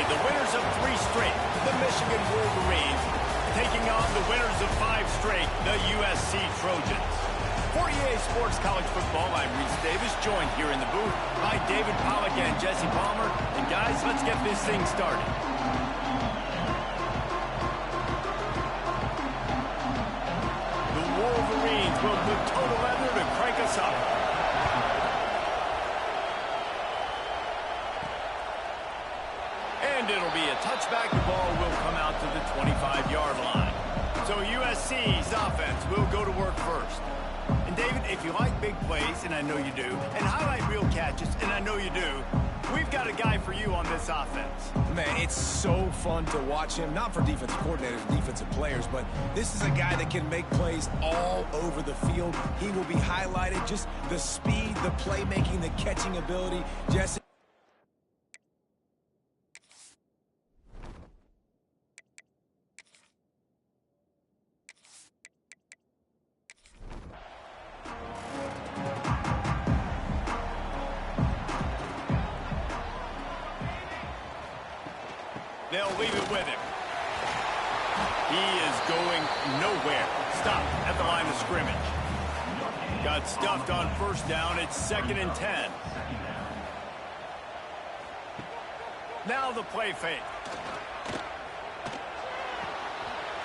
the winners of 3 straight, the Michigan Wolverines, taking on the winners of 5 straight, the USC Trojans. For EA Sports College Football, I'm Reese Davis, joined here in the booth by David Pollack and Jesse Palmer. And guys, let's get this thing started. The Wolverines will put total leather to crank us up. And it'll be a touchback. The ball will come out to the 25-yard line. So USC's offense will go to work first. And David, if you like big plays, and I know you do, and highlight real catches, and I know you do, we've got a guy for you on this offense. Man, it's so fun to watch him, not for defensive coordinators, defensive players, but this is a guy that can make plays all over the field. He will be highlighted, just the speed, the playmaking, the catching ability. Jesse. They'll leave it with him. He is going nowhere. Stop at the line of scrimmage. Got stuffed on first down. It's 2nd and 10. Now the play fake.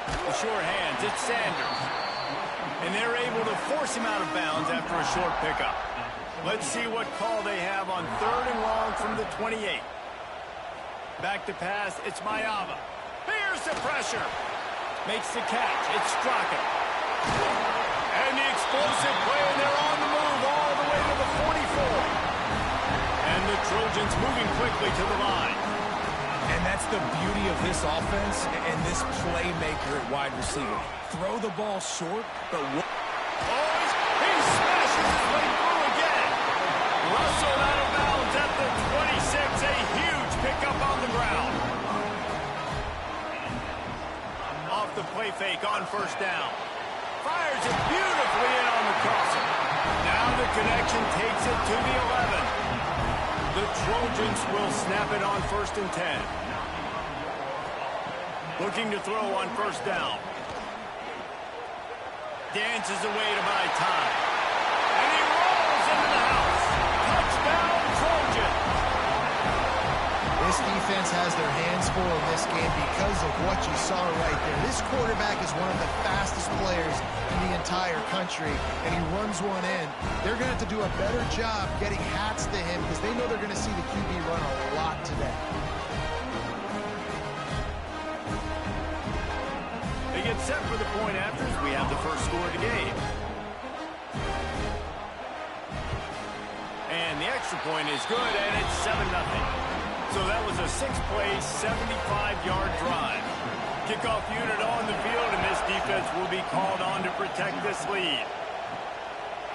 The short hands. It's Sanders. And they're able to force him out of bounds after a short pickup. Let's see what call they have on 3rd and long from the 28. Back to pass, it's Mayava. Here's the pressure. Makes the catch, it's Straka. And the explosive play, and they're on the move all the way to the 44. And the Trojans moving quickly to the line. And that's the beauty of this offense and this playmaker at wide receiver. Throw the ball short, but... he smashes his way through again. Russell out of bounds at the 26, a huge pickup on the ground. Off the play fake on first down. Fires it beautifully in on the crosser. Now the connection takes it to the 11. The Trojans will snap it on 1st and 10. Looking to throw on first down. Dances away to buy time. And he rolls into the house. Touchdown, Trojan. This defense has their hands full in this game because of what you saw right there. This quarterback is one of the fastest players in the entire country, and he runs one in. They're going to have to do a better job getting hats to him because they know they're going to see the QB run a lot today. They get set for the point after as we have the first score of the game. And the extra point is good, and it's 7-0. So that was a 6-play, 75-yard drive. Kickoff unit on the field, and this defense will be called on to protect this lead.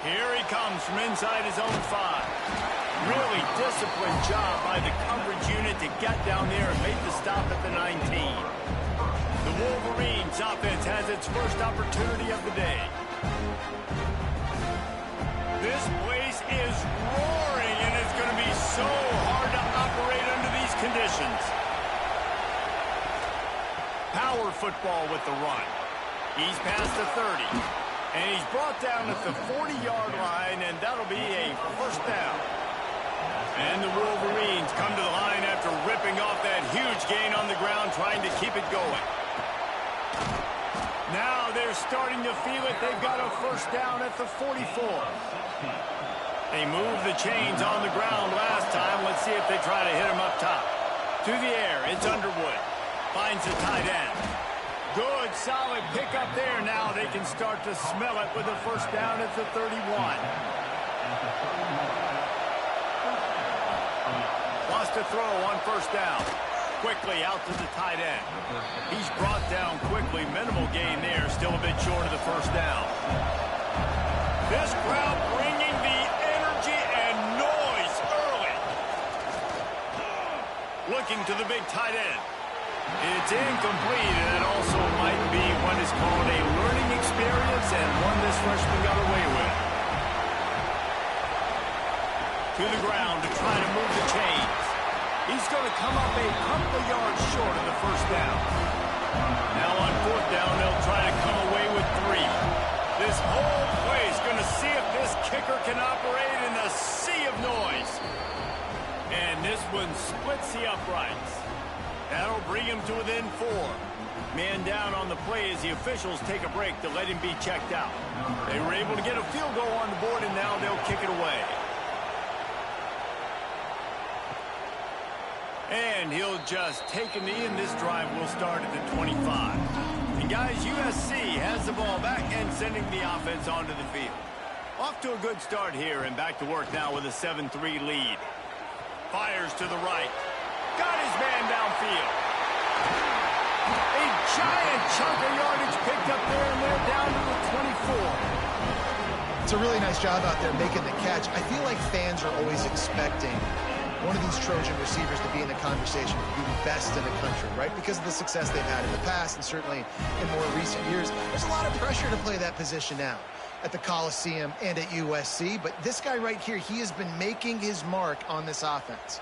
Here he comes from inside his own 5. Really disciplined job by the coverage unit to get down there and make the stop at the 19. The Wolverines offense has its first opportunity of the day. This place is roaring, and it's going to be so hard to operate under these conditions. Power football with the run. He's past the 30, and he's brought down at the 40-yard line, and that'll be a first down. And the Wolverines come to the line after ripping off that huge gain on the ground, trying to keep it going. Now they're starting to feel it. They've got a first down at the 44. They moved the chains on the ground last time. Let's see if they try to hit him up top. To the air, it's Underwood. Finds the tight end. Good, solid pickup there. Now they can start to smell it with a first down at the 31. Lost a throw on first down. Quickly out to the tight end. He's brought down quickly. Minimal gain there. Still a bit short of the first down. This crowd bringing the energy and noise early. Looking to the big tight end. It's incomplete, and it also might be what is called a learning experience and one this freshman got away with. To the ground to try to move the chains. He's going to come up a couple of yards short of the first down. Now on fourth down, they'll try to come away with 3. This whole play is going to see if this kicker can operate in a sea of noise. And this one splits the uprights. That'll bring him to within 4. Man down on the play as the officials take a break to let him be checked out. They were able to get a field goal on the board, and now they'll kick it away. And he'll just take a knee, and this drive will start at the 25. And guys, USC has the ball back and sending the offense onto the field. Off to a good start here, and back to work now with a 7-3 lead. Fires to the right. Got his man downfield. A giant chunk of yardage picked up there, and they're down to the 24. It's a really nice job out there making the catch. I feel like fans are always expecting one of these Trojan receivers to be in the conversation to be the best in the country, right? Because of the success they've had in the past and certainly in more recent years. There's a lot of pressure to play that position now at the Coliseum and at USC. But this guy right here, he has been making his mark on this offense.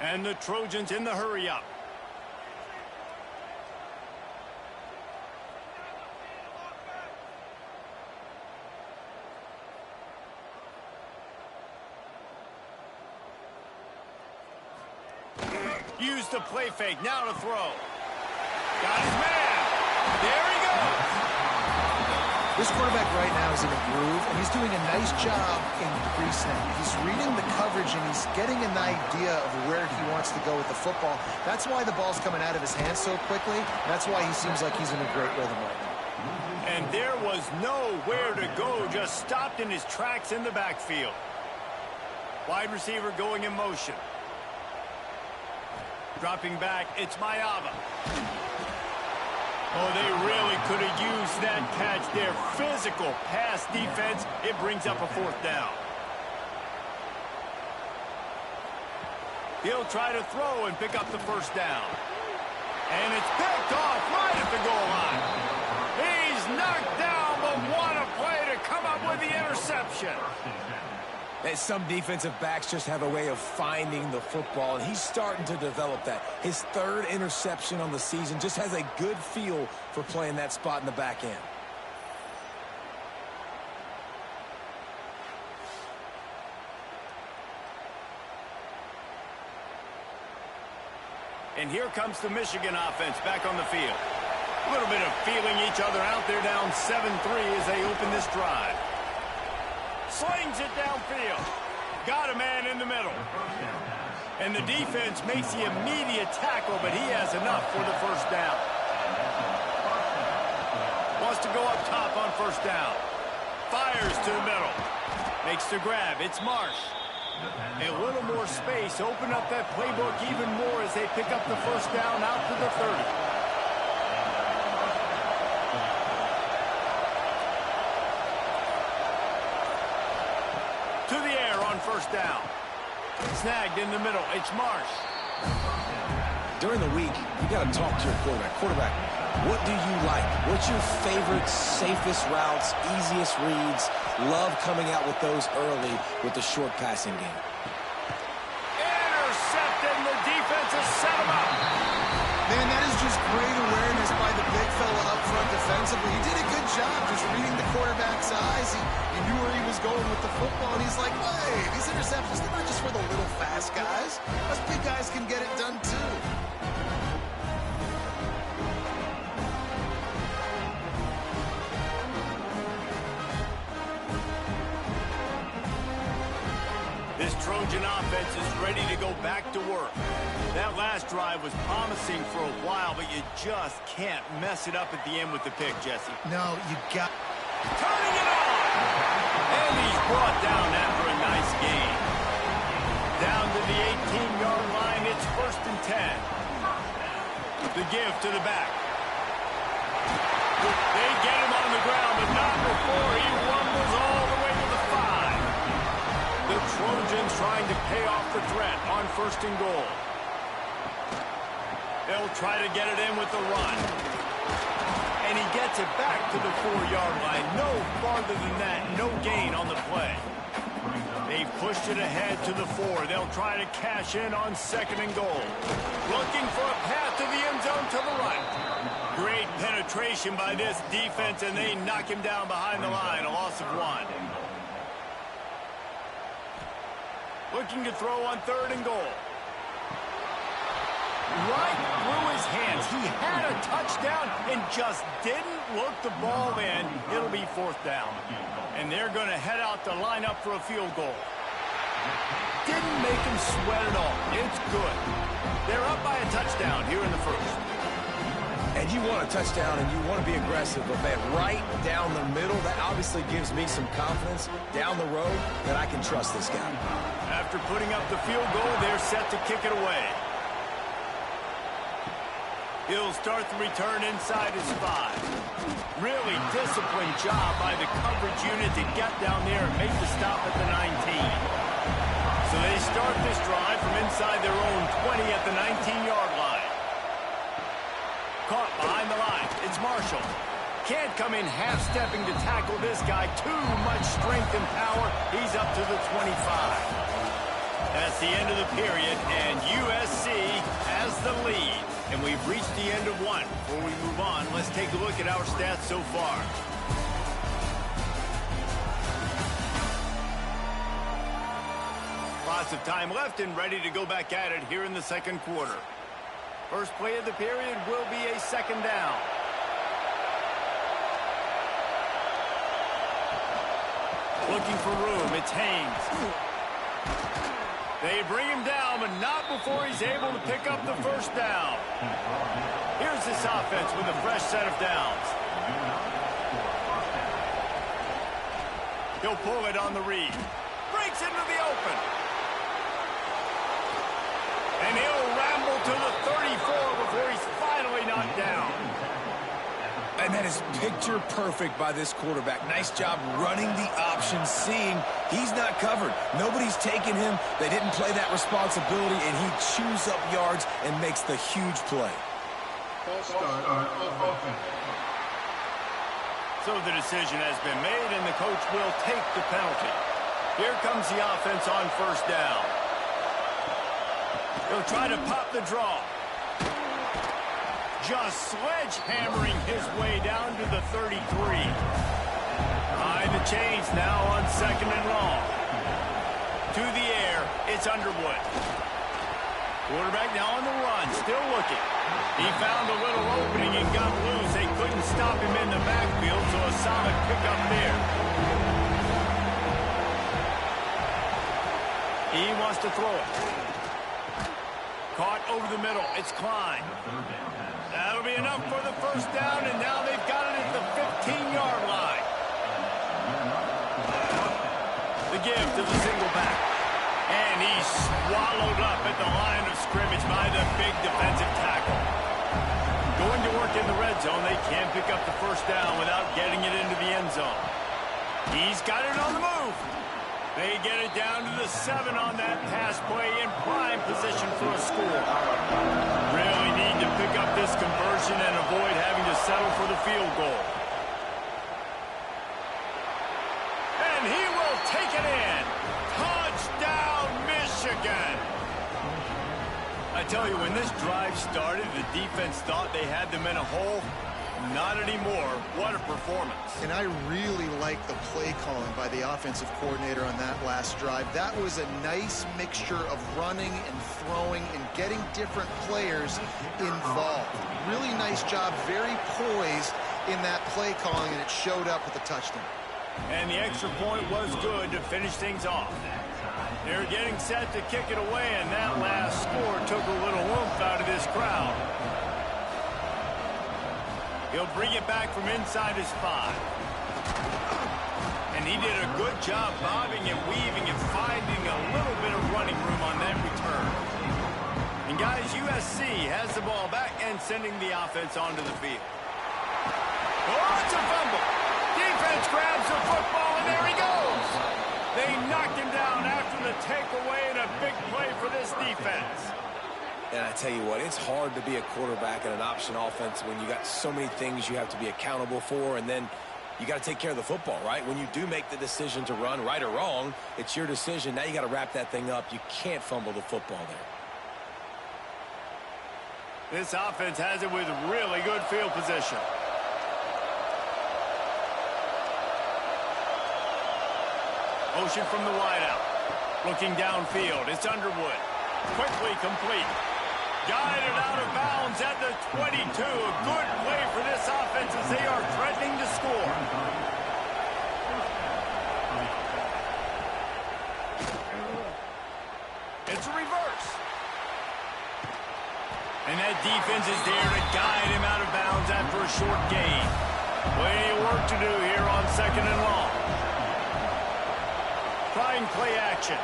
And the Trojans in the hurry-up. Use the play fake, now to throw. Got his man. There he goes. This quarterback right now is in a groove, and he's doing a nice job in pre-snap. He's reading the coverage, and he's getting an idea of where he wants to go with the football. That's why the ball's coming out of his hands so quickly. That's why he seems like he's in a great rhythm right now. And there was nowhere to go, just stopped in his tracks in the backfield. Wide receiver going in motion. Dropping back, it's Mayava. Oh, they really could have used that catch there. Physical pass defense. It brings up a 4th down. He'll try to throw and pick up the 1st down. And it's picked off right at the goal line. He's knocked down, but what a play to come up with the interception. Some defensive backs just have a way of finding the football, and he's starting to develop that. His 3rd interception on the season, just has a good feel for playing that spot in the back end. And here comes the Michigan offense back on the field. A little bit of feeling each other out there, down 7-3 as they open this drive. Slings it downfield. Got a man in the middle. And the defense makes the immediate tackle, but he has enough for the 1st down. Wants to go up top on 1st down. Fires to the middle. Makes the grab. It's Marsh. A little more space. Open up that playbook even more as they pick up the 1st down out to the 30. To the air on 1st down. Snagged in the middle. It's Marsh. During the week, you got to talk to your quarterback. Quarterback, what do you like? What's your favorite, safest routes, easiest reads? Love coming out with those early with the short passing game. Intercepted, and the defense has set him up. Man, that is just great awareness by the big fella up front defensively. He did a good job just reading the quarterback's eyes. He knew where he was going with the football, and he's like, wait, these interceptions, they're not just for the little fast guys. Us big guys can get it done too. This Trojan offense is ready to go back to work. That last drive was promising for a while, but you just can't mess it up at the end with the pick, Jesse. No, you got... Turning it on! And he's brought down after a nice gain. Down to the 18-yard line, it's 1st and 10. The give to the back. They get him on the ground, but not before he rumbles all the way to the 5. The Trojans trying to pay off the threat on 1st and goal. They'll try to get it in with the run. And he gets it back to the 4-yard line. No farther than that. No gain on the play. They pushed it ahead to the 4. They'll try to cash in on 2nd and goal. Looking for a path to the end zone to the right. Great penetration by this defense, and they knock him down behind the line. A loss of 1. Looking to throw on 3rd and goal. Right through his hands. He had a touchdown and just didn't look the ball in. It'll be 4th down. And they're going to head out to line up for a field goal. Didn't make him sweat at all. It's good. They're up by a touchdown here in the 1st. And you want a touchdown and you want to be aggressive, but man, right down the middle, that obviously gives me some confidence down the road that I can trust this guy. After putting up the field goal, they're set to kick it away. He'll start the return inside his 5. Really disciplined job by the coverage unit to get down there and make the stop at the 19. So they start this drive from inside their own 20 at the 19-yard line. Caught behind the line. It's Marshall. Can't come in half-stepping to tackle this guy. Too much strength and power. He's up to the 25. That's the end of the period, and USC has the lead. And we've reached the end of 1. Before we move on, let's take a look at our stats so far. Lots of time left and ready to go back at it here in the 2nd quarter. First play of the period will be a 2nd down. Looking for room, it's Haynes. They bring him down, but not before he's able to pick up the 1st down. Here's this offense with a fresh set of downs. He'll pull it on the read. Breaks into the open. And he'll ramble to the 34 before he's finally knocked down. And that is picture perfect by this quarterback. Nice job running the option, seeing he's not covered. Nobody's taking him. They didn't play that responsibility, and he chews up yards and makes the huge play. So the decision has been made, and the coach will take the penalty. Here comes the offense on 1st down. He'll try to pop the draw. Just sledgehammering his way down to the 33. Behind the chains now on 2nd and long. To the air, it's Underwood. Quarterback now on the run, still looking. He found a little opening and got loose. They couldn't stop him in the backfield, so a solid pickup there. He wants to throw it. Caught over the middle, it's Klein. That'll be enough for the 1st down, and now they've got it at the 15-yard line. The give to the single back. And he's swallowed up at the line of scrimmage by the big defensive tackle. Going to work in the red zone, they can't pick up the 1st down without getting it into the end zone. He's got it on the move. They get it down to the 7 on that pass play in prime position for a score. Really need to pick up this conversion and avoid having to settle for the field goal. And he will take it in. Touchdown, Michigan. I tell you, when this drive started, the defense thought they had them in a hole. Not anymore. What a performance. And I really like the play calling by the offensive coordinator on that last drive. That was a nice mixture of running and throwing and getting different players involved. Really nice job, very poised in that play calling, and it showed up with a touchdown. And the extra point was good to finish things off. They're getting set to kick it away, and that last score took a little oomph out of this crowd. He'll bring it back from inside his 5. And he did a good job bobbing and weaving and finding a little bit of running room on that return. And guys, USC has the ball back and sending the offense onto the field. Oh, it's a fumble. Defense grabs the football, and there he goes. They knocked him down after the takeaway, and a big play for this defense. And I tell you what, it's hard to be a quarterback in an option offense when you got so many things you have to be accountable for, and then you got to take care of the football, right? When you do make the decision to run, right or wrong, it's your decision. Now you got to wrap that thing up. You can't fumble the football there. This offense has it with really good field position. Motion from the wideout. Looking downfield. It's Underwood. Quickly complete. Guided out of bounds at the 22. A good play for this offense as they are threatening to score. It's a reverse. And that defense is there to guide him out of bounds after a short gain. Plenty of work to do here on 2nd and long. Trying play action.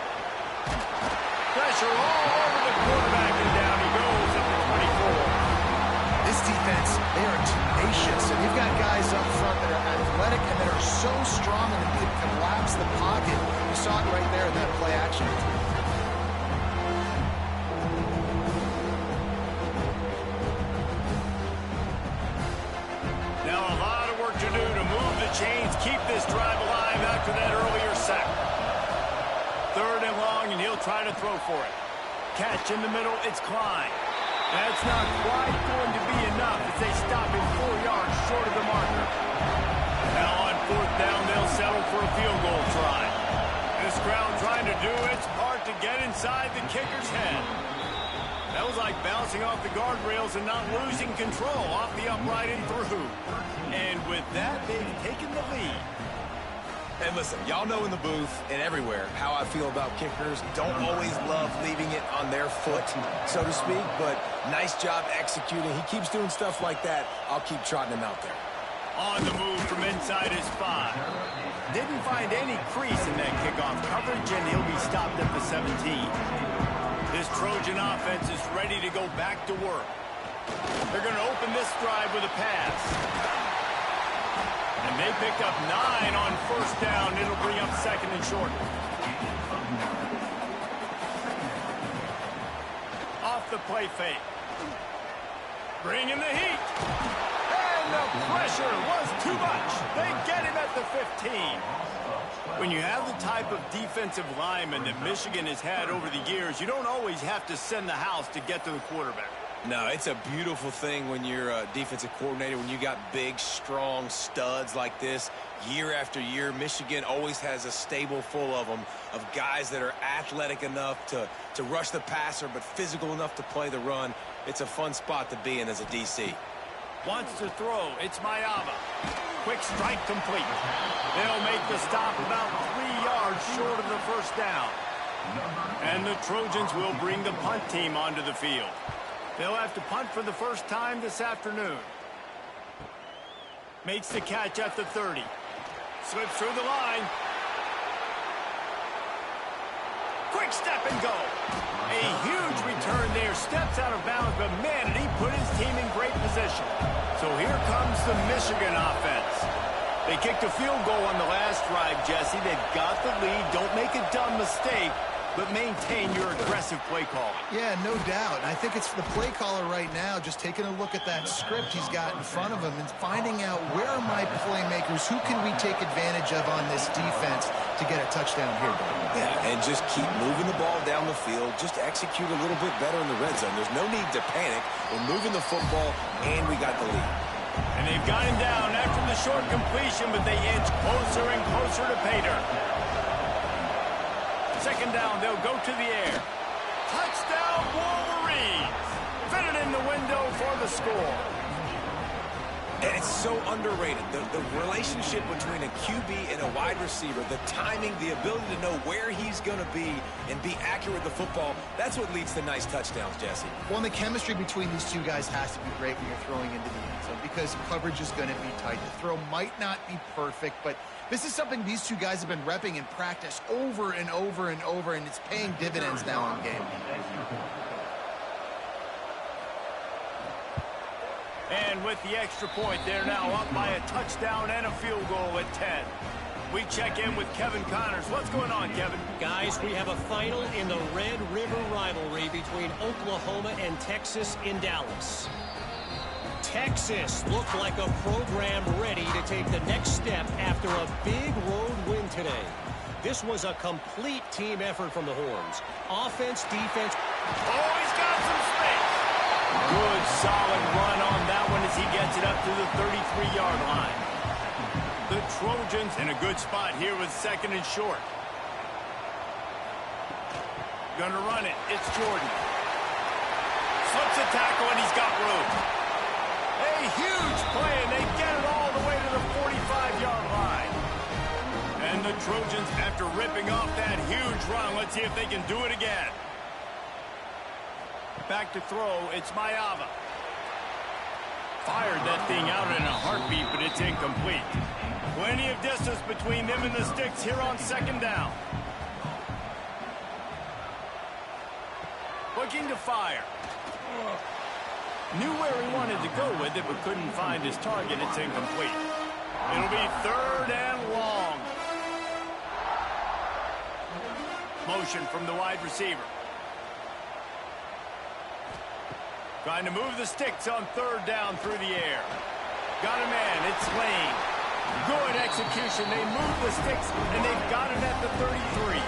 Pressure all over the quarterback, and down he goes at the 24. This defense, they are tenacious, and you've got guys up front that are athletic and that are so strong and that can collapse the pocket. You saw it right there in that play action. Now a lot of work to do to move the chains, keep this drive alive after that earlier sack. 3rd and long, and he'll try to throw for it. Catch in the middle, it's Klein. That's not quite going to be enough as they stop him 4 yards short of the marker. Now on 4th down, they'll settle for a field goal try. This crowd trying to do its part to get inside the kicker's head. That was like bouncing off the guardrails and not losing control off the upright and through. And with that, they've taken the lead. And listen, y'all know in the booth and everywhere how I feel about kickers. Don't always love leaving it on their foot, so to speak, but nice job executing. He keeps doing stuff like that. I'll keep trotting him out there. On the move from inside his 5. Didn't find any crease in that kickoff coverage, and he'll be stopped at the 17. This Trojan offense is ready to go back to work. They're going to open this drive with a pass. And they picked up 9 on 1st down. It'll bring up 2nd and short. Off the play fake. Bringing the heat. And the pressure was too much. They get him at the 15. When you have the type of defensive lineman that Michigan has had over the years, you don't always have to send the house to get to the quarterback. No, it's a beautiful thing when you're a defensive coordinator, when you got big, strong studs like this. Year after year, Michigan always has a stable full of them, of guys that are athletic enough to rush the passer, but physical enough to play the run. It's a fun spot to be in as a DC. Wants to throw. It's Mayava. Quick strike complete. They'll make the stop about 3 yards short of the 1st down. And the Trojans will bring the punt team onto the field. They'll have to punt for the first time this afternoon. Makes the catch at the 30. Slips through the line. Quick step and go. A huge return there. Steps out of bounds, but man, did he put his team in great position. So here comes the Michigan offense. They kicked a field goal on the last drive, Jesse. They've got the lead. Don't make a dumb mistake, but maintain your aggressive play call. Yeah, no doubt. And I think it's the play caller right now just taking a look at that script he's got in front of him and finding out where are my playmakers, who can we take advantage of on this defense to get a touchdown here. Yeah, and just keep moving the ball down the field. Just execute a little bit better in the red zone. There's no need to panic. We're moving the football, and we got the lead. And they've got him down after the short completion, but they inch closer and closer to pay dirt. 2nd down, they'll go to the air. Touchdown, Wolverines! Fitted in the window for the score. And it's so underrated. The relationship between a QB and a wide receiver, the timing, the ability to know where he's going to be and be accurate with the football, that's what leads to nice touchdowns, Jesse. Well, and the chemistry between these two guys has to be great when you're throwing into the end zone because coverage is going to be tight. The throw might not be perfect, but this is something these two guys have been repping in practice over and over and over, and it's paying dividends now in game. And with the extra point, they're now up by a touchdown and a field goal at 10. We check in with Kevin Connors. What's going on, Kevin? Guys, we have a final in the Red River rivalry between Oklahoma and Texas in Dallas. Texas looked like a program ready to take the next step after a big road win today. This was a complete team effort from the Horns. Offense, defense. Oh, he's got some space. Good, solid run on that one as he gets it up to the 33-yard line. The Trojans in a good spot here with second and short. Gonna run it. It's Jordan. Slips a tackle, and he's got room. A huge play, and they get it all the way to the 45-yard line. And the Trojans, after ripping off that huge run, let's see if they can do it again. Back to throw, it's Mayava. Fired that thing out in a heartbeat, but it's incomplete. Plenty of distance between them and the sticks here on second down. Looking to fire. Knew where he wanted to go with it, but couldn't find his target. It's incomplete. It'll be third and long. Motion from the wide receiver. Trying to move the sticks on third down through the air. Got a man. It's Lane. Good execution. They move the sticks, and they've got it at the 33.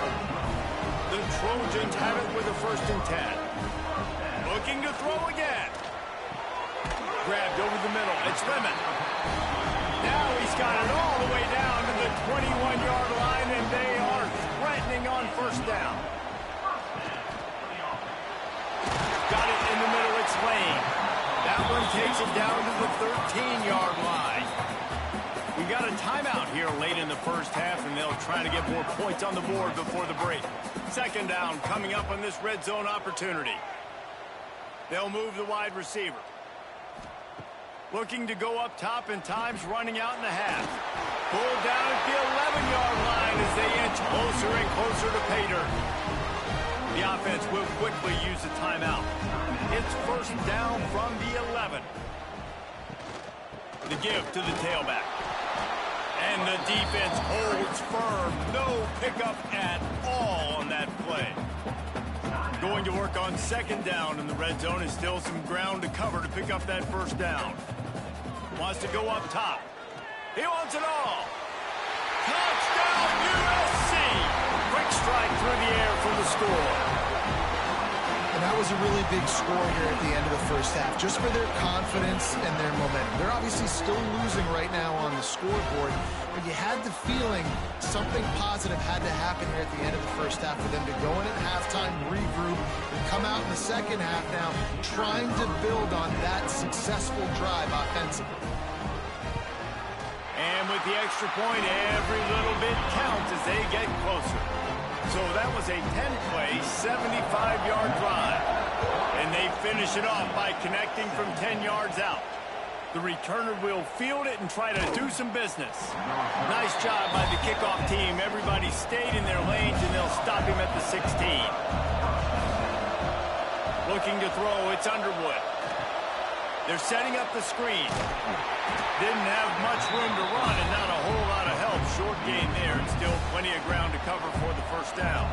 The Trojans have it with a 1st and 10. Looking to throw again. Grabbed over the middle. It's Lemon. Now he's got it all the way down to the 21-yard line, and they are threatening on 1st down. Got it in the middle. It's Lane. That one takes it down to the 13-yard line. We got a timeout here late in the first half, and they'll try to get more points on the board before the break. Second down coming up on this red zone opportunity. They'll move the wide receiver. Looking to go up top, and time's running out in the half. Pulled down at the 11-yard line as they inch closer and closer to pay dirt. The offense will quickly use the timeout. It's 1st down from the 11. The give to the tailback. And the defense holds firm. No pickup at all on that play. Going to work on second down in the red zone. Is still some ground to cover to pick up that 1st down. Wants to go up top. He wants it all. Touchdown USC. Quick strike through the air for the score. And that was a really big score here at the end of the first half, just for their confidence and their momentum. They're obviously still losing right now on the scoreboard, but you had the feeling something positive had to happen here at the end of the first half for them to go in at halftime, regroup, and come out in the second half now trying to build on that successful drive offensively. And with the extra point, every little bit counts as they get closer. So that was a 10-play, 75-yard drive. And they finish it off by connecting from 10 yards out. The returner will field it and try to do some business. Nice job by the kickoff team. Everybody stayed in their lanes, and they'll stop him at the 16. Looking to throw, it's Underwood. They're setting up the screen. Didn't have much room to run and not a whole lot of help. Short gain there and still plenty of ground to cover for the 1st down.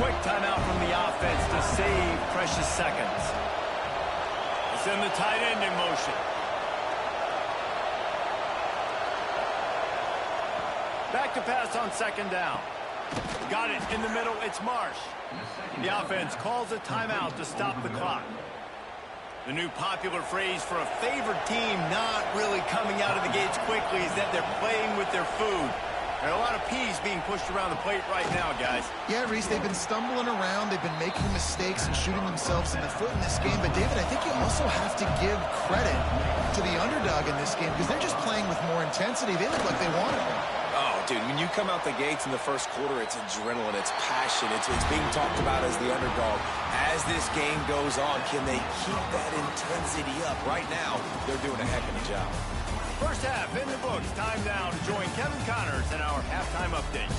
Quick timeout from the offense to save precious seconds. Send the tight end in motion. Back to pass on second down. Got it in the middle. It's Marsh. The offense calls a timeout to stop the clock. The new popular phrase for a favored team not really coming out of the gates quickly is that they're playing with their food. There are a lot of peas being pushed around the plate right now, guys. Yeah, Reese, they've been stumbling around. They've been making mistakes and shooting themselves in the foot in this game. But, David, I think you also have to give credit to the underdog in this game because they're just playing with more intensity. They look like they want it. Oh, dude, when you come out the gates in the first quarter, it's adrenaline, it's passion, it's being talked about as the underdog. As this game goes on, can they keep that intensity up? Right now, they're doing a heck of a job. First half in the books. Time now to join Kevin Connors in our halftime update.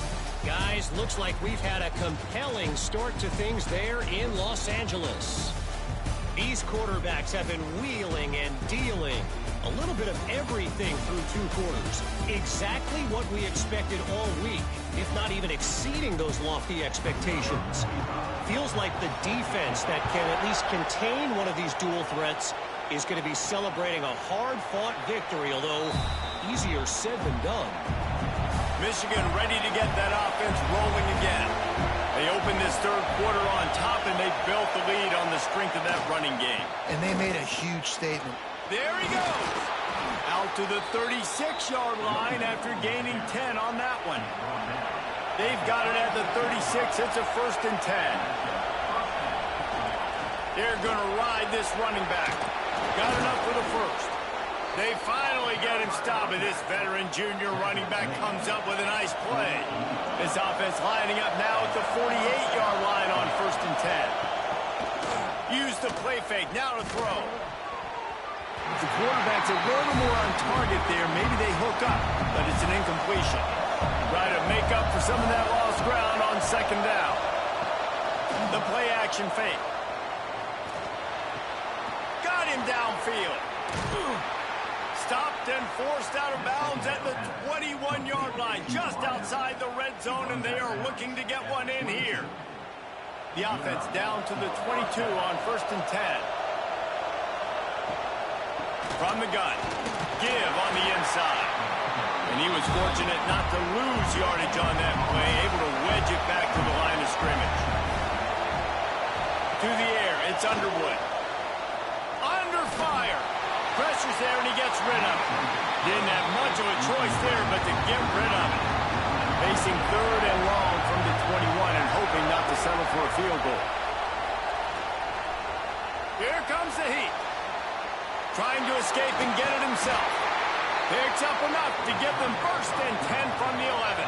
Guys, looks like we've had a compelling start to things there in Los Angeles. These quarterbacks have been wheeling and dealing. A little bit of everything through 2 quarters. Exactly what we expected all week, if not even exceeding those lofty expectations. Feels like the defense that can at least contain one of these dual threats is going to be celebrating a hard-fought victory, although easier said than done. Michigan ready to get that offense rolling again. They opened this 3rd quarter on top, and they built the lead on the strength of that running game. And they made a huge statement. There he goes. Out to the 36-yard line after gaining 10 on that one. They've got it at the 36. It's a 1st and 10. They're going to ride this running back. Got enough for the 1st. They finally get him stopped, and this veteran junior running back comes up with a nice play. This offense lining up now at the 48-yard line on 1st and 10. Use the play fake. Now to throw. The quarterback's a little more on target there. Maybe they hook up, but it's an incompletion. Try to make up for some of that lost ground on 2nd down. The play action fake. Got him downfield. Stopped and forced out of bounds at the 21-yard line, just outside the red zone, and they are looking to get one in here. The offense down to the 22 on 1st and 10. From the gun, give on the inside. And he was fortunate not to lose yardage on that play, able to wedge it back to the line of scrimmage. To the air, it's Underwood. Under fire. Pressure's there, and he gets rid of it. Didn't have much of a choice there, but to get rid of it. Facing 3rd and long from the 21 and hoping not to settle for a field goal. Here comes the heat. Trying to escape and get it himself. Picks up enough to give them 1st and 10 from the 11.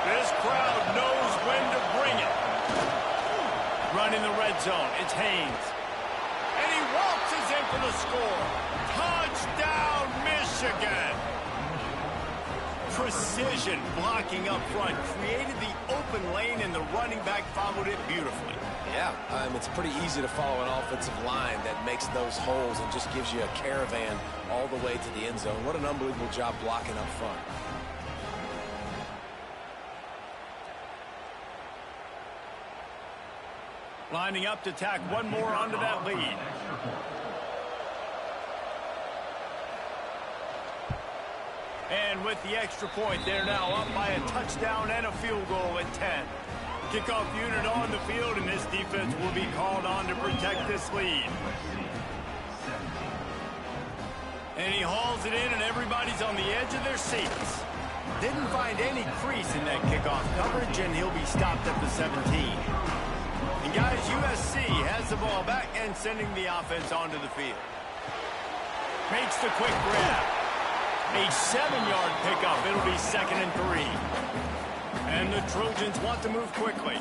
This crowd knows when to bring it. Running the red zone, it's Haynes. And he waltzes in for the score. Touchdown, Michigan. Precision blocking up front created the open lane, and the running back followed it beautifully. Yeah, it's pretty easy to follow an offensive line that makes those holes and just gives you a caravan all the way to the end zone. What an unbelievable job blocking up front. Lining up to tack one more onto that lead. And with the extra point, they're now up by a touchdown and a field goal at 10. Kickoff unit on the field, and this defense will be called on to protect this lead. And he hauls it in, and everybody's on the edge of their seats. Didn't find any crease in that kickoff coverage, and he'll be stopped at the 17. And guys, USC has the ball back and sending the offense onto the field. Makes the quick grab. A 7-yard pickup. It'll be 2nd and 3. And the Trojans want to move quickly.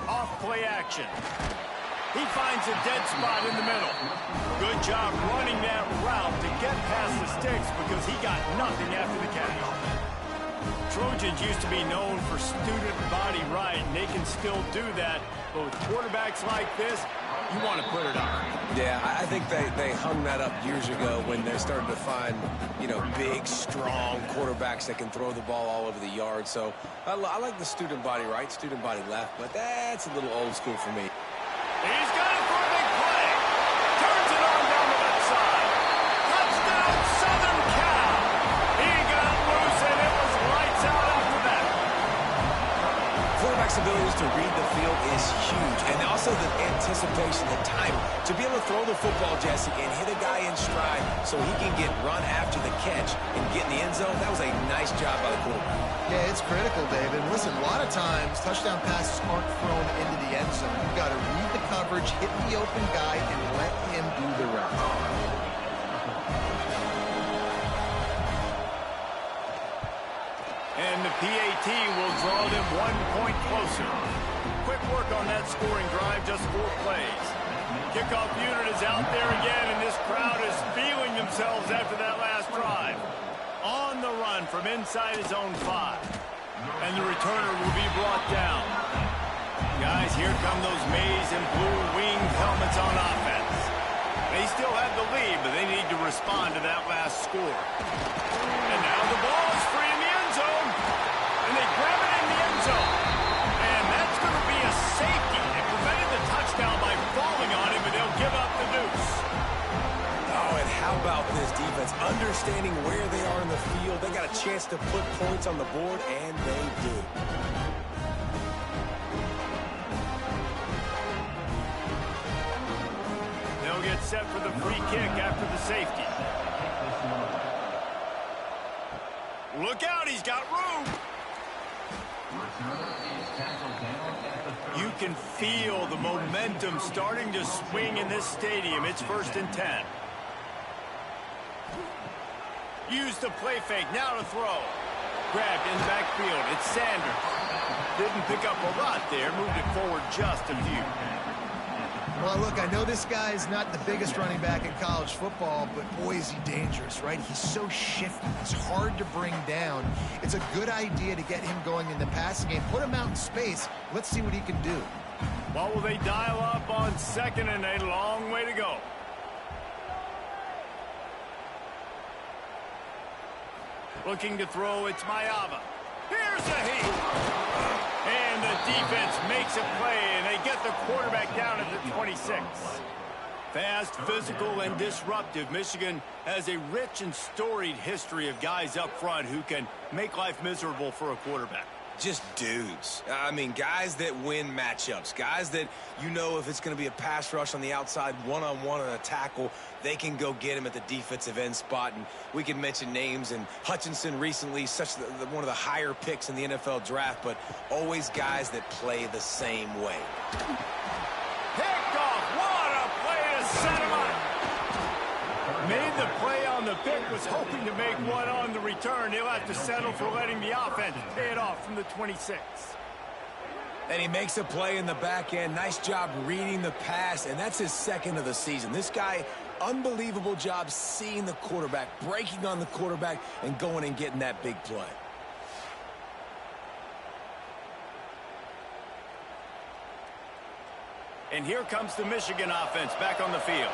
Off play action. He finds a dead spot in the middle. Good job running that route to get past the sticks because he got nothing after the catch. Trojans used to be known for student body right, and they can still do that. But with quarterbacks like this, you want to put it on. Yeah, I think they hung that up years ago when they started to find, big, strong quarterbacks that can throw the ball all over the yard. So I like the student body right, student body left, but that's a little old school for me. He's got it for a big play. Turns it on down the left side. Touchdown, Southern Cal. He got loose, and it was lights out after that. Quarterback's abilities to read the field is huge, and also the anticipation, the time to be able to throw the football, Jesse, and hit a guy in stride so he can get run after the catch and get in the end zone. That was a nice job by the quarterback. Yeah, it's critical, David. Listen, a lot of times touchdown passes aren't thrown into the end zone. You've got to read the coverage, hit the open guy, and let him do the rest. And the PAT will draw them 1 point closer. Quick work on that scoring drive, just 4 plays. Kickoff unit is out there again, and this crowd is feeling themselves after that last drive. On the run from inside his own 5. And the returner will be brought down. Guys, here come those maize and blue winged helmets on offense. They still have the lead, but they need to respond to that last score. And now the ball is free in the end zone. And they grab it in the end zone. And that's going to be a safety. They prevented the touchdown by falling on him, and they'll give up the deuce. Oh, and how about this defense? Understanding where they are in the field. They got a chance to put points on the board, and they did. They'll get set for the free kick after the safety. Look out, he's got room. You can feel the momentum starting to swing in this stadium. It's 1st and 10. Use the play fake, now to throw. Grabbed in the backfield, it's Sanders. Didn't pick up a lot there, moved it forward just a few. Well, look, I know this guy's not the biggest running back in college football, but boy, is he dangerous, right? He's so shifty. He's hard to bring down. It's a good idea to get him going in the passing game. Put him out in space. Let's see what he can do. What will they dial up on 2nd and a long way to go? Looking to throw, it's Mayava. Here's a heat. And the defense makes a play, and they get the quarterback down at the 26. Fast, physical, and disruptive. Michigan has a rich and storied history of guys up front who can make life miserable for a quarterback. Just dudes. I mean, guys that win matchups. Guys that, you know, if it's going to be a pass rush on the outside, one-on-one on a tackle, they can go get him at the defensive end spot. And we can mention names. And Hutchinson recently, one of the higher picks in the NFL draft, but always guys that play the same way. Picked off. What a play to set him up. Made the play on the pick, was hoping to make one on the return. He'll have to settle for letting the offense pay it off from the 26. And he makes a play in the back end. Nice job reading the pass, and that's his 2nd of the season. This guy, unbelievable job seeing the quarterback, breaking on the quarterback, and going and getting that big play. And here comes the Michigan offense back on the field.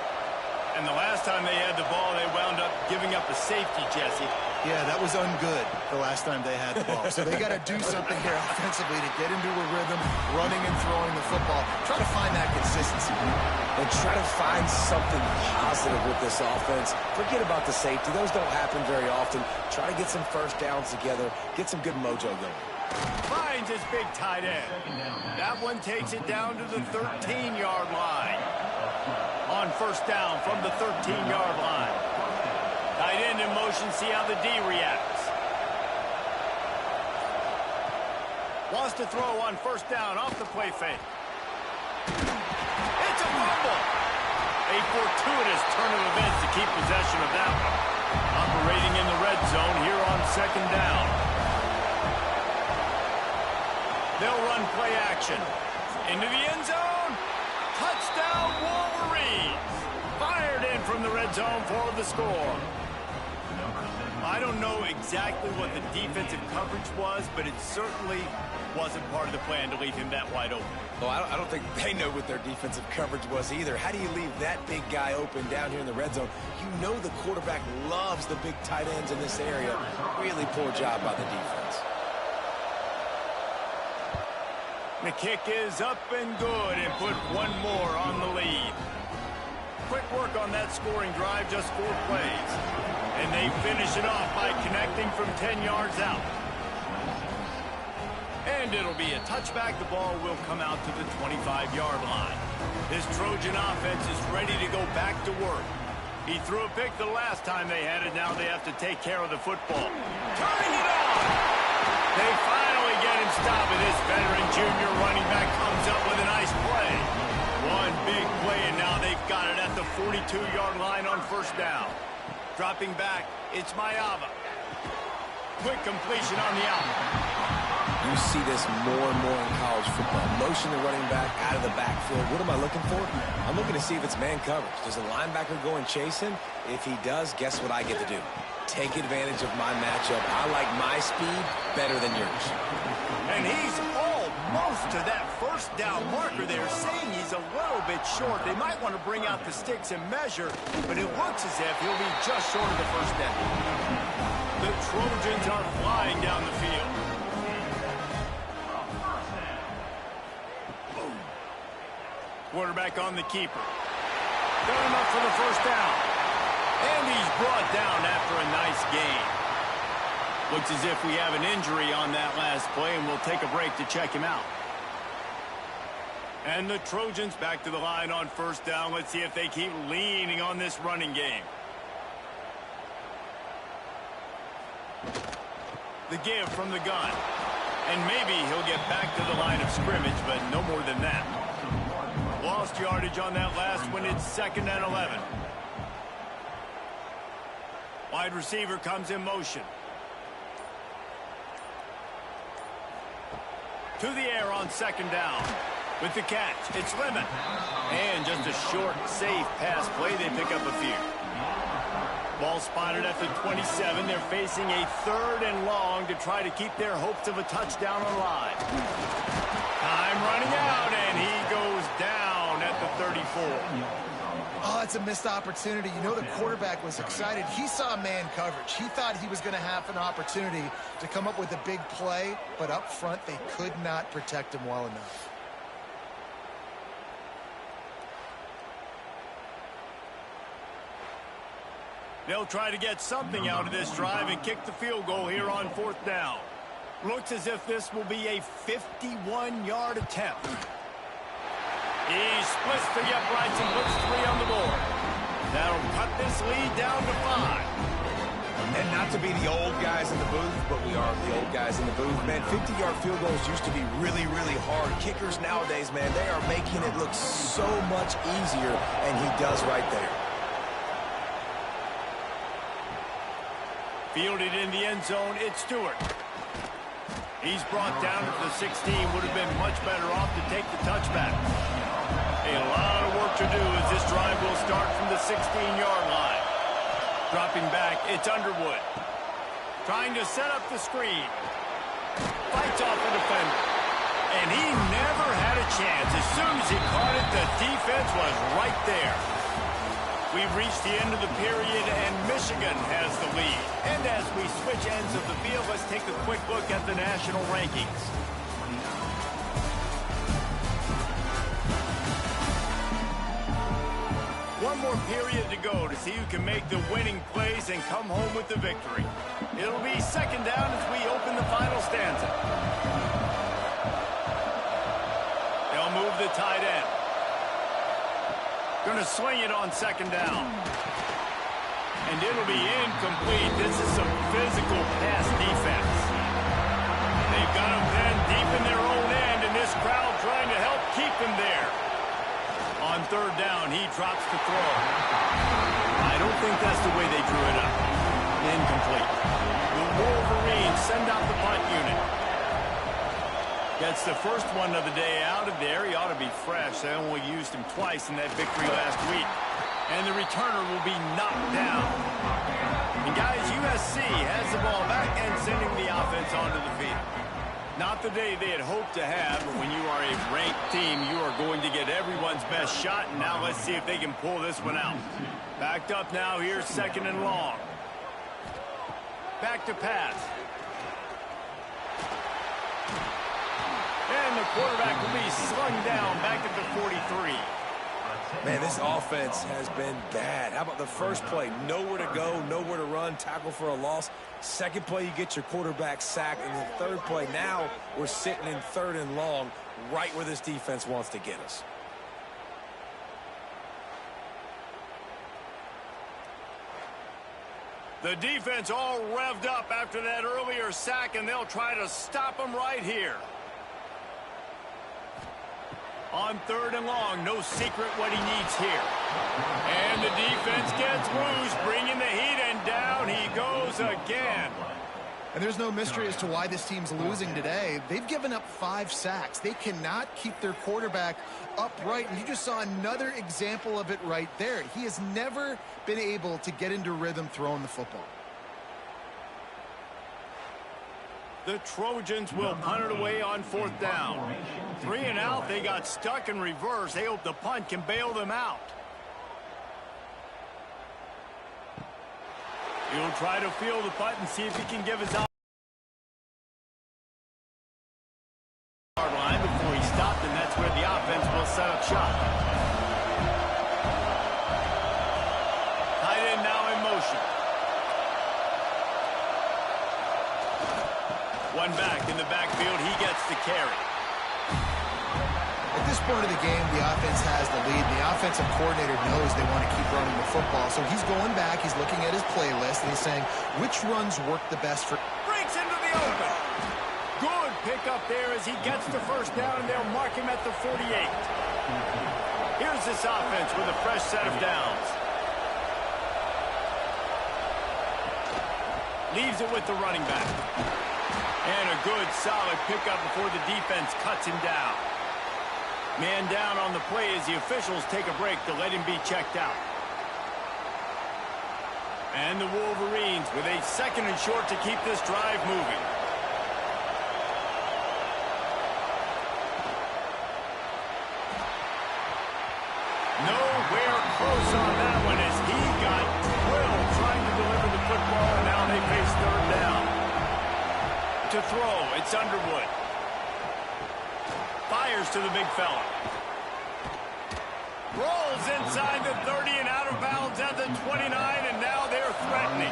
And the last time they had the ball, they wound up giving up a safety, Jesse. Yeah, that was ungood the last time they had the ball. So they got to do something here offensively to get into a rhythm, running and throwing the football. Try to find that consistency. And try to find something positive with this offense. Forget about the safety. Those don't happen very often. Try to get some first downs together. Get some good mojo going. Finds his big tight end. That one takes it down to the 13-yard line. On 1st down from the 13-yard line. Tight end in motion, see how the D reacts. Wants to throw on 1st down off the play fake. It's a fumble. A fortuitous turn of events to keep possession of that one. Operating in the red zone here on 2nd down. They'll run play action. Into the end zone. Touchdown Wolverines. Fired in from the red zone for the score. I don't know exactly what the defensive coverage was, but it certainly wasn't part of the plan to leave him that wide open. Well, I don't think they know what their defensive coverage was either. How do you leave that big guy open down here in the red zone? You know the quarterback loves the big tight ends in this area. Really poor job by the defense. The kick is up and good and put one more on the lead. Quick work on that scoring drive, just 4 plays. And they finish it off by connecting from 10 yards out. And it'll be a touchback. The ball will come out to the 25-yard line. This Trojan offense is ready to go back to work. He threw a pick the last time they had it. Now they have to take care of the football. Turning it on! They finally get him stopped, and this veteran junior running back comes up with a nice play. One big play, and now they've got it at the 42-yard line on 1st down. Dropping back, it's Mayava. Quick completion on the out. You see this more and more in college football. Motion the running back out of the backfield. What am I looking for? I'm looking to see if it's man coverage. Does the linebacker go and chase him? If he does, guess what I get to do? Take advantage of my matchup. I like my speed better than yours. And he's all most to that first down marker there, saying he's a little bit short. They might want to bring out the sticks and measure, but it looks as if he'll be just short of the first down. The Trojans are flying down the field. Quarterback on the keeper. Got him up for the first down. And he's brought down after a nice gain. Looks as if we have an injury on that last play, and we'll take a break to check him out. And the Trojans back to the line on first down. Let's see if they keep leaning on this running game. The give from the gun. And maybe he'll get back to the line of scrimmage, but no more than that. Lost yardage on that last one. It's 2nd and 11. Wide receiver comes in motion. To the air on 2nd down. With the catch, it's Lemon. And just a short, safe pass play. They pick up a few. Ball spotted at the 27. They're facing a 3rd and long to try to keep their hopes of a touchdown alive. Time running out, and he goes down at the 34. Oh, it's a missed opportunity. You know, the quarterback was excited. He saw man coverage. He thought he was going to have an opportunity to come up with a big play, but up front, they could not protect him well enough. They'll try to get something out of this drive and kick the field goal here on 4th down. Looks as if this will be a 51-yard attempt. He splits the uprights and puts 3 on the board. That'll cut this lead down to 5. And not to be the old guys in the booth, but we are the old guys in the booth. Man, 50-yard field goals used to be really, really hard. Kickers nowadays, man, they are making it look so much easier, and he does right there. Fielded in the end zone, it's Stewart. He's brought down at the 16. Would have been much better off to take the touchback. A lot of work to do as this drive will start from the 16-yard line. Dropping back, it's Underwood. Trying to set up the screen. Fights off the defender. And he never had a chance. As soon as he caught it, the defense was right there. We've reached the end of the period, and Michigan has the lead. And as we switch ends of the field, let's take a quick look at the national rankings. One more period to go to see who can make the winning plays and come home with the victory. It'll be 2nd down as we open the final stanza. They'll move the tight end. Going to swing it on 2nd down. And it'll be incomplete. This is some physical pass defense. They've got him then deep in their own end, and this crowd trying to help keep him there. On 3rd down, he drops the throw. I don't think that's the way they drew it up. Incomplete. The Wolverines send out the punt unit. Gets the first one of the day out of there. He ought to be fresh. They only used him twice in that victory last week. And the returner will be knocked down. And guys, USC has the ball back and sending the offense onto the field. Not the day they had hoped to have, but when you are a ranked team, you are going to get everyone's best shot. And now let's see if they can pull this one out. Backed up now, here's 2nd and long. Back to pass. And the quarterback will be slung down back at the 43. Man, this offense has been bad. How about the first play? Nowhere to go, nowhere to run, tackle for a loss. Second play, you get your quarterback sacked. And the 3rd play, now we're sitting in 3rd and long, right where this defense wants to get us. The defense all revved up after that earlier sack, and they'll try to stop them right here. On 3rd and long, no secret what he needs here. And the defense gets loose, bringing the heat, and down he goes again. And there's no mystery as to why this team's losing today. They've given up 5 sacks. They cannot keep their quarterback upright, and you just saw another example of it right there. He has never been able to get into rhythm throwing the football. The Trojans will punt it away on 4th down. 3 and out. They got stuck in reverse. They hope the punt can bail them out. He'll try to field the punt and see if he can give his out line before he stopped, and that's where the offense will set up shop. Tight end now in motion. One back in the backfield. He gets the carry. At this point of the game, the offense has the lead. The offensive coordinator knows they want to keep running the football. So he's going back, he's looking at his playlist, and he's saying, which runs work the best for... Breaks into the open. Good pickup there as he gets the first down, and they'll mark him at the 48. Here's this offense with a fresh set of downs. Leaves it with the running back. And a good, solid pickup before the defense cuts him down. Man down on the play as the officials take a break to let him be checked out. And the Wolverines with a 2nd and short to keep this drive moving. Nowhere close on that one as he got drilled trying to deliver the football, and now they face 3rd down. To throw, it's Underwood. Fires to the big fella. Rolls inside the 30 and out of bounds at the 29, and now they're threatening.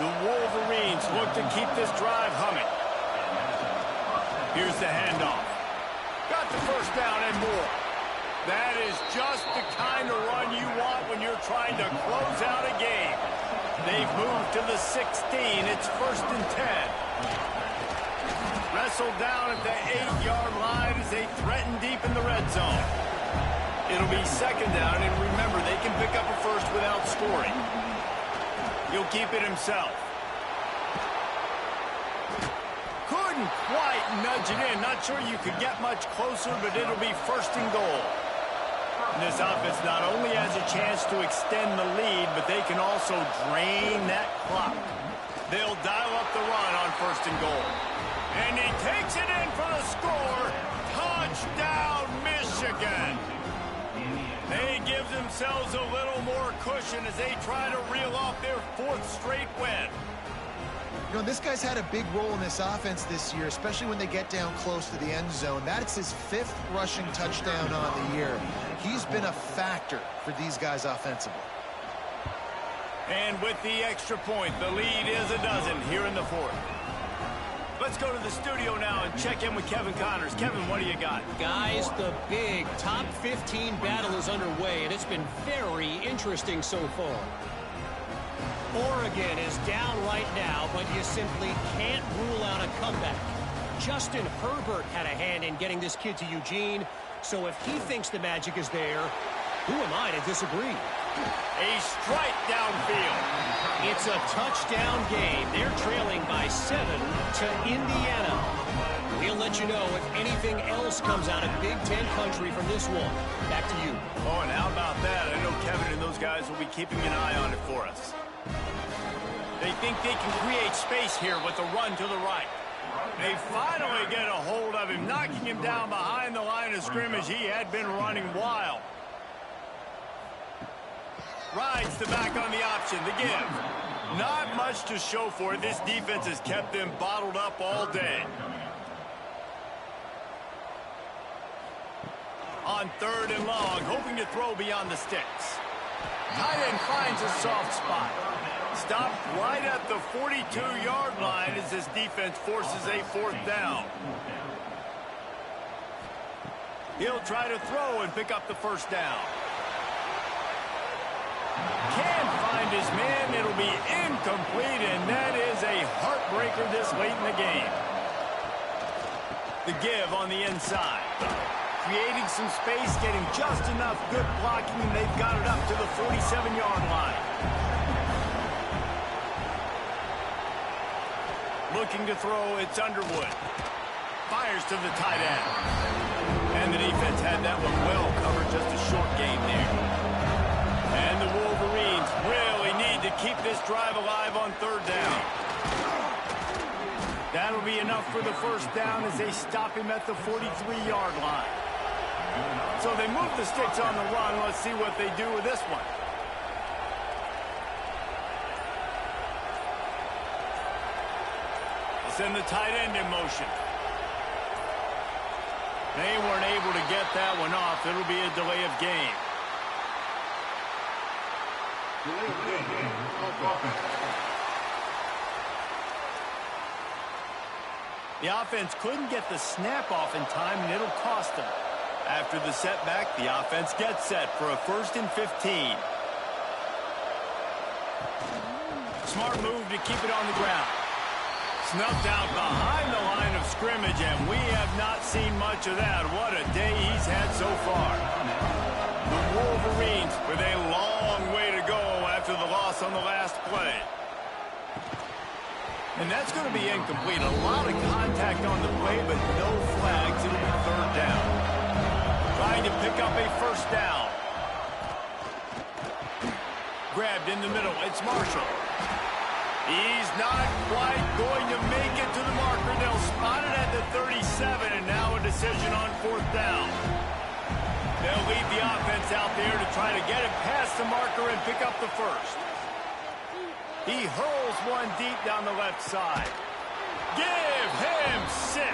The Wolverines look to keep this drive humming. Here's the handoff. Got the first down and more. That is just the kind of run you want when you're trying to close out a game. They've moved to the 16. It's 1st and 10. Wrestled down at the 8-yard line as they threaten deep in the red zone. It'll be 2nd down, and remember, they can pick up a first without scoring. He'll keep it himself. Couldn't quite nudge it in. Not sure you could get much closer, but it'll be 1st and goal. And this offense not only has a chance to extend the lead, but they can also drain that clock. They'll dial up the run on 1st and goal. And he takes it in for the score. Touchdown, Michigan. They give themselves a little more cushion as they try to reel off their 4th straight win. You know, this guy's had a big role in this offense this year, especially when they get down close to the end zone. That's his 5th rushing touchdown on the year. He's been a factor for these guys offensively. And with the extra point, the lead is a dozen here in the 4th. Let's go to the studio now and check in with Kevin Connors. Kevin, what do you got? Guys, the big top 15 battle is underway, and it's been very interesting so far. Oregon is down right now, but you simply can't rule out a comeback. Justin Herbert had a hand in getting this kid to Eugene, so if he thinks the magic is there, who am I to disagree? A strike downfield. It's a touchdown game. They're trailing by 7 to Indiana. We'll let you know if anything else comes out of Big Ten country from this one. Back to you. Oh, and how about that? I know Kevin and those guys will be keeping an eye on it for us. They think they can create space here with the run to the right. They finally get a hold of him, knocking him down behind the line of scrimmage. He had been running wild. Rides the back on the option, the give. Not much to show for it. This defense has kept them bottled up all day. On 3rd and long, hoping to throw beyond the sticks. Tight end finds a soft spot. Stopped right at the 42-yard line as this defense forces a 4th down. He'll try to throw and pick up the first down. Can't find his man. It'll be incomplete, and that is a heartbreaker this late in the game. The give on the inside. Creating some space, getting just enough good blocking, and they've got it up to the 47-yard line. Looking to throw, it's Underwood. Fires to the tight end. And the defense had that one well covered, just a short game there. And the Wolverines really need to keep this drive alive on 3rd down. That'll be enough for the first down as they stop him at the 43-yard line. So they move the sticks on the run. Let's see what they do with this one. Send the tight end in motion. They weren't able to get that one off. It'll be a delay of game. The offense couldn't get the snap off in time, and it'll cost them. After the setback, the offense gets set for a 1st and 15. Smart move to keep it on the ground. Snuffed out behind the line of scrimmage, and we have not seen much of that. What a day he's had so far. The Wolverines with a long way to go after the loss on the last play. And that's going to be incomplete. A lot of contact on the play, but no flags. It'll be 3rd down. Trying to pick up a 1st down. Grabbed in the middle. It's Marshall. He's not quite going to make it to the marker. They'll spot it at the 37, and now a decision on 4th down. They'll leave the offense out there to try to get it past the marker and pick up the 1st. He hurls one deep down the left side. Give him 6.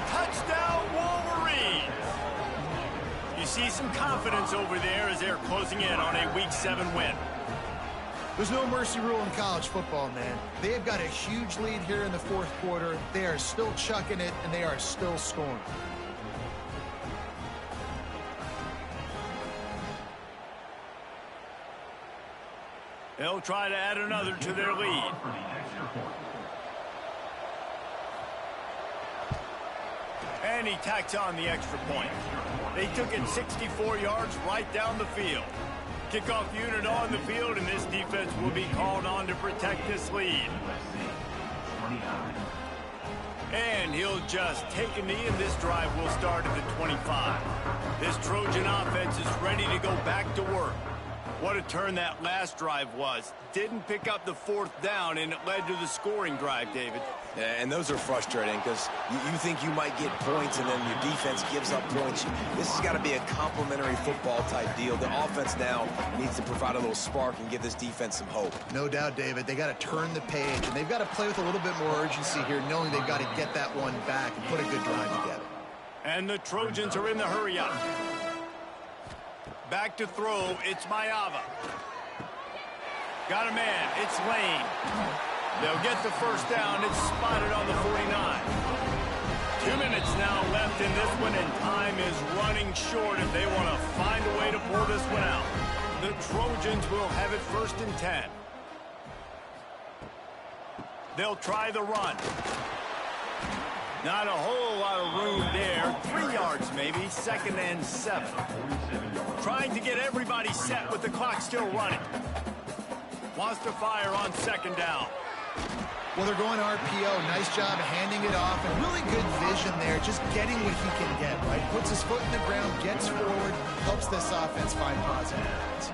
Touchdown, Wolverines. You see some confidence over there as they're closing in on a Week 7 win. There's no mercy rule in college football, man. They've got a huge lead here in the 4th quarter. They are still chucking it, and they are still scoring. They'll try to add another to their lead. And he tacks on the extra point. They took it 64 yards right down the field. Kickoff unit on the field, and this defense will be called on to protect this lead. And he'll just take a knee, and this drive will start at the 25. This Trojan offense is ready to go back to work. What a turn that last drive was. Didn't pick up the 4th down, and it led to the scoring drive, David. Yeah, and those are frustrating because you think you might get points and then your defense gives up points. This has got to be a complementary football type deal. The offense now needs to provide a little spark and give this defense some hope. No doubt, David. They got to turn the page, and they've got to play with a little bit more urgency here, knowing they've got to get that one back and put a good drive together. And the Trojans are in the hurry-up. Back to throw, it's Mayava. Got a man, it's Lane. They'll get the 1st down, it's spotted on the 49. 2 minutes now left in this one, and time is running short if they want to find a way to pull this one out. The Trojans will have it 1st and 10. They'll try the run. Not a whole lot of room there. 3 yards maybe, 2nd and 7. Trying to get everybody set with the clock still running. Wants to fire on 2nd down. Well, they're going RPO. Nice job handing it off, and really good vision there, just getting what he can get, right? Puts his foot in the ground, gets forward, helps this offense find positive balance.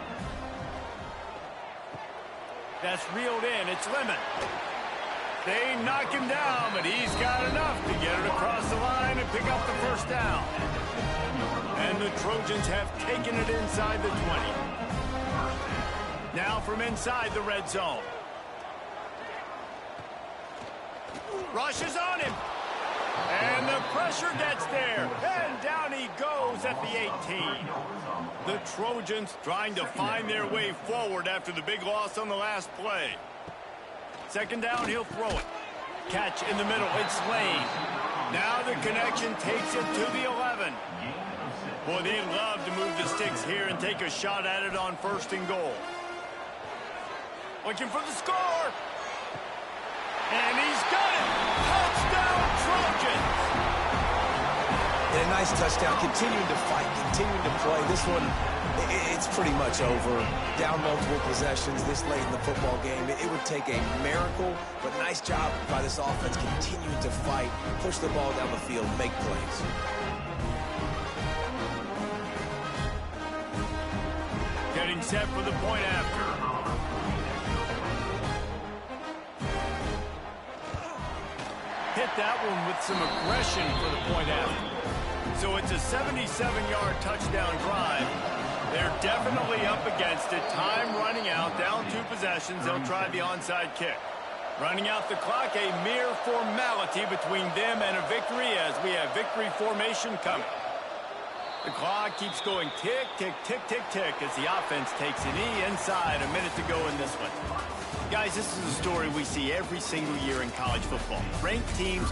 That's reeled in. It's Lemon. They knock him down, but he's got enough to get it across the line and pick up the 1st down. And the Trojans have taken it inside the 20. Now from inside the red zone. Rushes on him. And the pressure gets there. And down he goes at the 18. The Trojans trying to find their way forward after the big loss on the last play. 2nd down, he'll throw it. Catch in the middle, it's Lane. Now the connection takes it to the 11. Boy, they'd love to move the sticks here and take a shot at it on 1st and goal. Looking for the score. And he's got it. Touchdown, Trojans. And a nice touchdown, continuing to fight, continuing to play. This one, it's pretty much over. Down multiple possessions this late in the football game. It would take a miracle, but nice job by this offense continuing to fight, push the ball down the field, make plays. Getting set for the point after. hit that one with some aggression for the point after. So it's a 77-yard touchdown drive. They're definitely up against it. Time running out, down 2 possessions. They'll try the onside kick. Running out the clock, a mere formality between them and a victory as we have victory formation coming. The clock keeps going tick, tick, tick, tick, tick as the offense takes a knee inside. A minute to go in this one. Guys, this is a story we see every single year in college football. Ranked teams